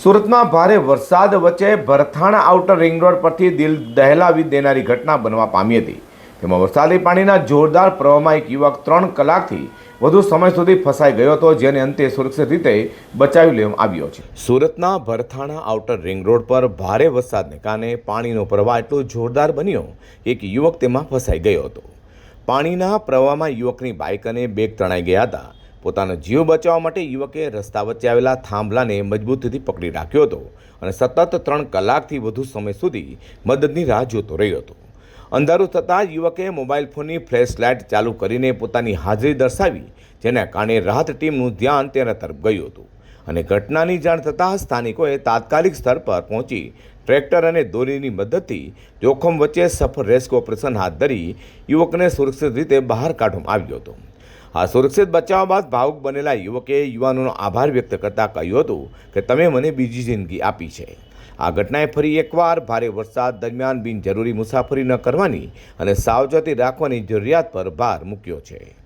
સુરતમાં ભારે વરસાદ વચ્ચે ભરથાણા આઉટર રિંગ રોડ પરથી દિલ દહેલાવી દેનારી ઘટના બનવા પામી હતી। તેમાં વરસાદી પાણીના જોરદાર પ્રવાહમાં એક યુવક 3 કલાકથી વધુ સમય સુધી ફસાઈ ગયો હતો, જેને અંતે સુરક્ષિત રીતે બચાવી લેવામાં આવ્યો છે। સુરતના ભરથાણા આઉટર રિંગ રોડ પર ભારે વરસાદને કારણે પાણીનો પ્રવાહ એટલો જોરદાર બન્યો કે એક યુવક તેમાં ફસાઈ ગયો હતો। પાણીના પ્રવાહમાં યુવકની બાઇક અને બેગ તણાઈ ગયા હતા। પોતાનો જીવ બચાવવા માટે યુવકે રસ્તા વચ્ચે આવેલા થાંભલાને મજબૂતીથી પકડી રાખ્યો હતો અને સતત 3 કલાકથી વધુ સમય સુધી મદદની રાહ જોતો રહ્યો હતો। અંધારું થતાં યુવકે મોબાઈલ ફોનની ફ્લેશ લાઇટ ચાલુ કરીને પોતાની હાજરી દર્શાવી, જેના કારણે રાહત ટીમનું ધ્યાન તેના તરફ ગયું હતું અને ઘટનાની જાણ થતાં સ્થાનિકોએ તાત્કાલિક સ્થળ પર પહોંચી ટ્રેક્ટર અને દોરીની મદદથી જોખમ વચ્ચે સફળ રેસ્ક્યુ ઓપરેશન હાથ ધરી યુવકને સુરક્ષિત રીતે બહાર કાઢવામાં આવ્યો હતો। આ સુરક્ષિત બચાવ બાદ ભાવુક બનેલા યુવકે યુવાનોનો આભાર વ્યક્ત કરતાં કહ્યું હતું કે તમે મને બીજી જિંદગી આપી છે। આ ઘટનાએ ફરી એકવાર ભારે વરસાદ દરમિયાન બિનજરૂરી મુસાફરી ન કરવાની અને સાવચેતી રાખવાની જરૂરિયાત પર ભાર મૂક્યો છે।